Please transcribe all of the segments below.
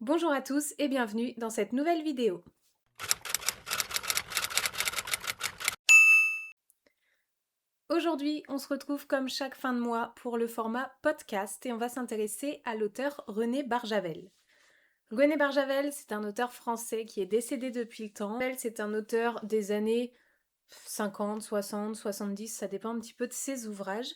Bonjour à tous et bienvenue dans cette nouvelle vidéo. Aujourd'hui, on se retrouve comme chaque fin de mois pour le format podcast et on va s'intéresser à l'auteur René Barjavel. René Barjavel, c'est un auteur français qui est décédé depuis le temps. C'est un auteur des années 50, 60, 70, ça dépend un petit peu de ses ouvrages.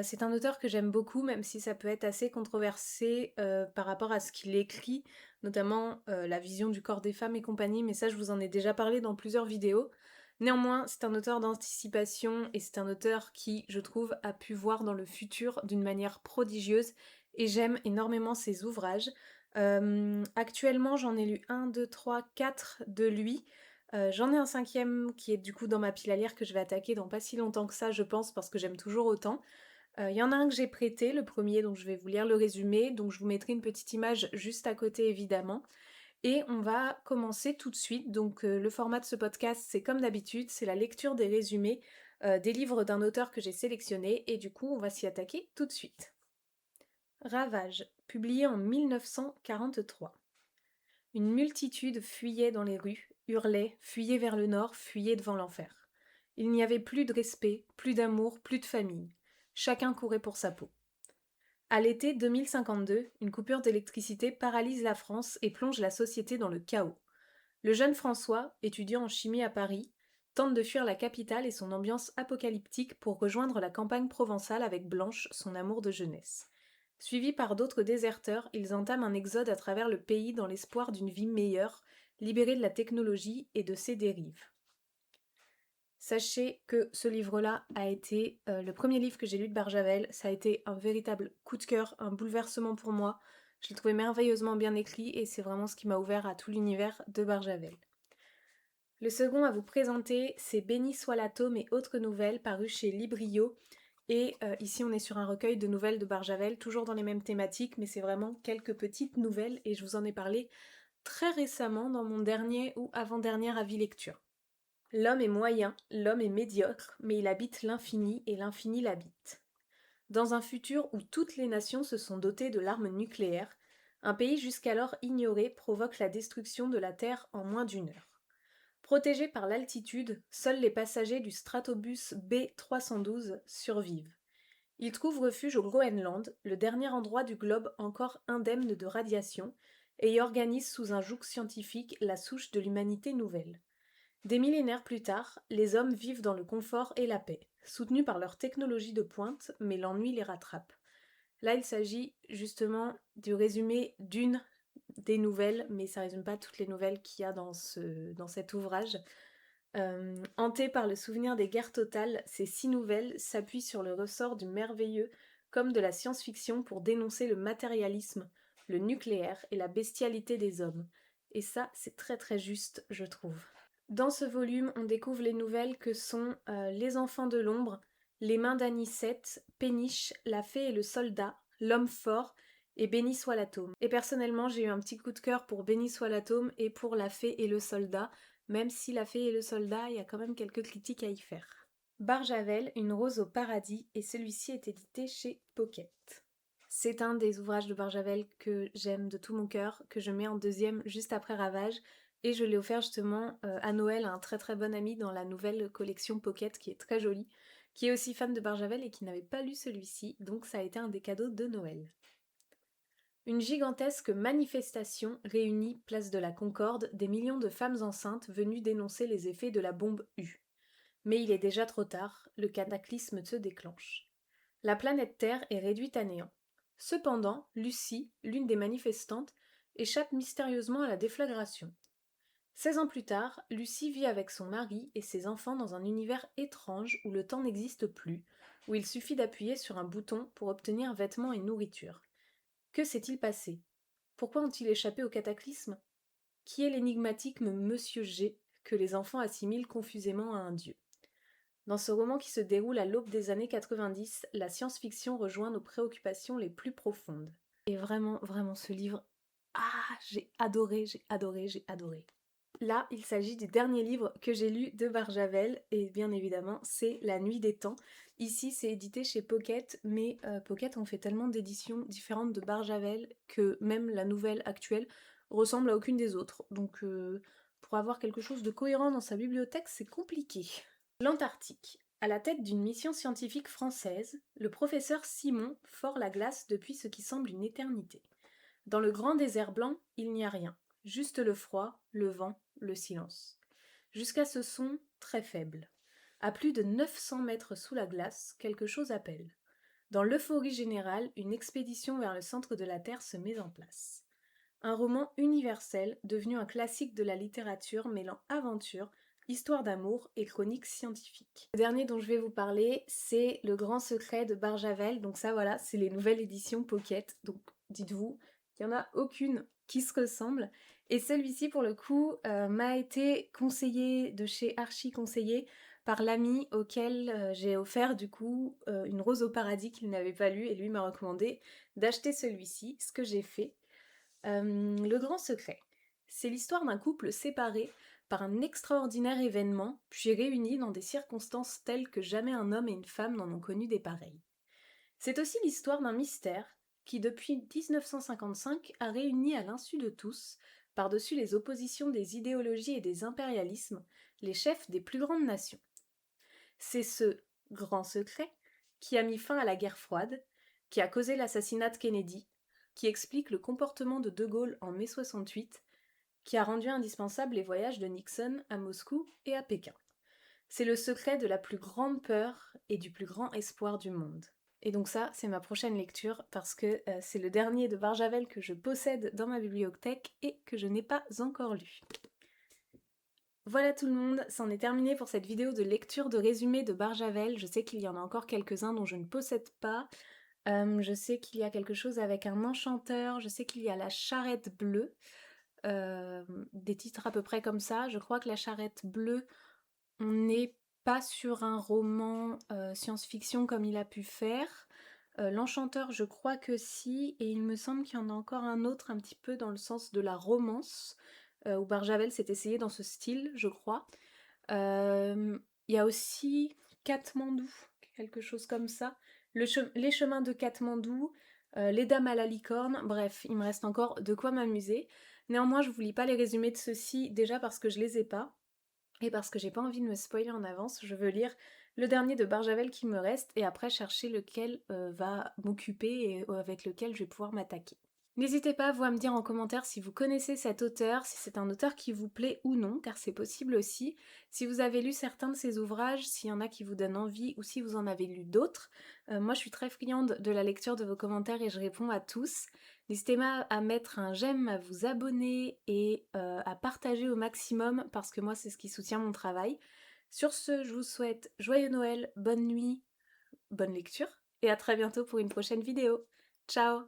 C'est un auteur que j'aime beaucoup, même si ça peut être assez controversé par rapport à ce qu'il écrit, notamment la vision du corps des femmes et compagnie, mais ça je vous en ai déjà parlé dans plusieurs vidéos. Néanmoins, c'est un auteur d'anticipation et c'est un auteur qui, je trouve, a pu voir dans le futur d'une manière prodigieuse et j'aime énormément ses ouvrages. Actuellement, j'en ai lu 1, 2, 3, 4 de lui. J'en ai un cinquième qui est du coup dans ma pile à lire que je vais attaquer dans pas si longtemps que ça, je pense, parce que j'aime toujours autant. Il y en a un que j'ai prêté, le premier, donc je vais vous lire le résumé, donc je vous mettrai une petite image juste à côté évidemment. Et on va commencer tout de suite. Donc le format de ce podcast, c'est comme d'habitude, c'est la lecture des résumés des livres d'un auteur que j'ai sélectionné, et du coup on va s'y attaquer tout de suite. Ravage, publié en 1943. Une multitude fuyait dans les rues, hurlait, fuyait vers le nord, fuyait devant l'enfer. Il n'y avait plus de respect, plus d'amour, plus de famille. Chacun courait pour sa peau. À l'été 2052, une coupure d'électricité paralyse la France et plonge la société dans le chaos. Le jeune François, étudiant en chimie à Paris, tente de fuir la capitale et son ambiance apocalyptique pour rejoindre la campagne provençale avec Blanche, son amour de jeunesse. Suivis par d'autres déserteurs, ils entament un exode à travers le pays dans l'espoir d'une vie meilleure, libérée de la technologie et de ses dérives. Sachez que ce livre-là a été le premier livre que j'ai lu de Barjavel. Ça a été un véritable coup de cœur, un bouleversement pour moi. Je l'ai trouvé merveilleusement bien écrit et c'est vraiment ce qui m'a ouvert à tout l'univers de Barjavel. Le second à vous présenter, c'est Béni soit l'atome et autres nouvelles, paru chez Librio. Et ici, on est sur un recueil de nouvelles de Barjavel, toujours dans les mêmes thématiques, mais c'est vraiment quelques petites nouvelles, et je vous en ai parlé très récemment dans mon dernier ou avant-dernier avis lecture. L'homme est moyen, l'homme est médiocre, mais il habite l'infini et l'infini l'habite. Dans un futur où toutes les nations se sont dotées de l'arme nucléaire, un pays jusqu'alors ignoré provoque la destruction de la Terre en moins d'1 heure. Protégés par l'altitude, seuls les passagers du stratobus B312 survivent. Ils trouvent refuge au Groenland, le dernier endroit du globe encore indemne de radiation, et y organisent sous un joug scientifique la souche de l'humanité nouvelle. Des millénaires plus tard, les hommes vivent dans le confort et la paix, soutenus par leur technologie de pointe, mais l'ennui les rattrape. Là, il s'agit justement du résumé d'une des nouvelles, mais ça résume pas toutes les nouvelles qu'il y a dans cet ouvrage. Hantés par le souvenir des guerres totales, ces 6 nouvelles s'appuient sur le ressort du merveilleux comme de la science-fiction pour dénoncer le matérialisme, le nucléaire et la bestialité des hommes. Et ça, c'est très très juste, je trouve. Dans ce volume, on découvre les nouvelles que sont Les enfants de l'ombre, Les mains d'Anicette, Péniche, La fée et le soldat, L'homme fort et Béni soit l'atome. Et personnellement, j'ai eu un petit coup de cœur pour Béni soit l'atome et pour La fée et le soldat, même si La fée et le soldat, il y a quand même quelques critiques à y faire. Barjavel, Une rose au paradis, et celui-ci est édité chez Pocket. C'est un des ouvrages de Barjavel que j'aime de tout mon cœur, que je mets en deuxième juste après Ravage, et je l'ai offert justement à Noël à un très très bon ami dans la nouvelle collection Pocket qui est très jolie, qui est aussi fan de Barjavel et qui n'avait pas lu celui-ci, donc ça a été un des cadeaux de Noël. Une gigantesque manifestation réunit place de la Concorde des millions de femmes enceintes venues dénoncer les effets de la bombe U. Mais il est déjà trop tard, le cataclysme se déclenche. La planète Terre est réduite à néant. Cependant, Lucie, l'une des manifestantes, échappe mystérieusement à la déflagration. 16 ans plus tard, Lucie vit avec son mari et ses enfants dans un univers étrange où le temps n'existe plus, où il suffit d'appuyer sur un bouton pour obtenir vêtements et nourriture. Que s'est-il passé? Pourquoi ont-ils échappé au cataclysme? Qui est l'énigmatique Monsieur G que les enfants assimilent confusément à un dieu? Dans ce roman qui se déroule à l'aube des années 90, la science-fiction rejoint nos préoccupations les plus profondes. Et vraiment, vraiment, ce livre, j'ai adoré, j'ai adoré, j'ai adoré. Là, il s'agit du dernier livre que j'ai lu de Barjavel, et bien évidemment, c'est La Nuit des Temps. Ici, c'est édité chez Pocket, mais Pocket ont fait tellement d'éditions différentes de Barjavel que même la nouvelle actuelle, ressemble à aucune des autres. Donc pour avoir quelque chose de cohérent dans sa bibliothèque, c'est compliqué. L'Antarctique. À la tête d'une mission scientifique française, le professeur Simon ford la glace depuis ce qui semble une éternité. Dans le grand désert blanc, il n'y a rien, juste le froid, le vent, le silence. Jusqu'à ce son très faible. À plus de 900 mètres sous la glace, quelque chose appelle. Dans l'euphorie générale, une expédition vers le centre de la Terre se met en place. Un roman universel, devenu un classique de la littérature mêlant aventure, histoire d'amour et chronique scientifique. Le dernier dont je vais vous parler, c'est Le Grand Secret de Barjavel. Donc ça voilà, c'est les nouvelles éditions Pocket. Donc dites-vous qu'il n'y en a aucune qui se ressemble. Et celui-ci, pour le coup, m'a été conseillé de chez Archie Conseillé par l'ami auquel j'ai offert du coup Une rose au paradis qu'il n'avait pas lu et lui m'a recommandé d'acheter celui-ci, ce que j'ai fait. Le Grand Secret. C'est l'histoire d'un couple séparé par un extraordinaire événement, puis réunis dans des circonstances telles que jamais un homme et une femme n'en ont connu des pareilles. C'est aussi l'histoire d'un mystère qui, depuis 1955, a réuni à l'insu de tous, par-dessus les oppositions des idéologies et des impérialismes, les chefs des plus grandes nations. C'est ce grand secret qui a mis fin à la guerre froide, qui a causé l'assassinat de Kennedy, qui explique le comportement de De Gaulle en mai 68, qui a rendu indispensables les voyages de Nixon à Moscou et à Pékin. C'est le secret de la plus grande peur et du plus grand espoir du monde. Et donc ça, c'est ma prochaine lecture parce que c'est le dernier de Barjavel que je possède dans ma bibliothèque et que je n'ai pas encore lu. Voilà tout le monde, c'en est terminé pour cette vidéo de lecture de résumé de Barjavel. Je sais qu'il y en a encore quelques-uns dont je ne possède pas. Je sais qu'il y a quelque chose avec un enchanteur, je sais qu'il y a la charrette bleue. Des titres à peu près comme ça. Je crois que la charrette bleue, on n'est pas sur un roman science-fiction comme il a pu faire. L'enchanteur, je crois que si, et il me semble qu'il y en a encore un autre un petit peu dans le sens de la romance, où Barjavel s'est essayé dans ce style, je crois. Il y a aussi Katmandou, quelque chose comme ça. Les chemins de Katmandou, les dames à la licorne, bref, il me reste encore de quoi m'amuser. Néanmoins, je vous lis pas les résumés de ceux-ci, déjà parce que je les ai pas, et parce que j'ai pas envie de me spoiler en avance. Je veux lire le dernier de Barjavel qui me reste, et après chercher lequel va m'occuper et avec lequel je vais pouvoir m'attaquer. N'hésitez pas, vous, à me dire en commentaire si vous connaissez cet auteur, si c'est un auteur qui vous plaît ou non, car c'est possible aussi. Si vous avez lu certains de ses ouvrages, s'il y en a qui vous donnent envie, ou si vous en avez lu d'autres. Moi, je suis très friande de la lecture de vos commentaires et je réponds à tous. N'hésitez pas à mettre un j'aime, à vous abonner et à partager au maximum, parce que moi, c'est ce qui soutient mon travail. Sur ce, je vous souhaite joyeux Noël, bonne nuit, bonne lecture, et à très bientôt pour une prochaine vidéo. Ciao!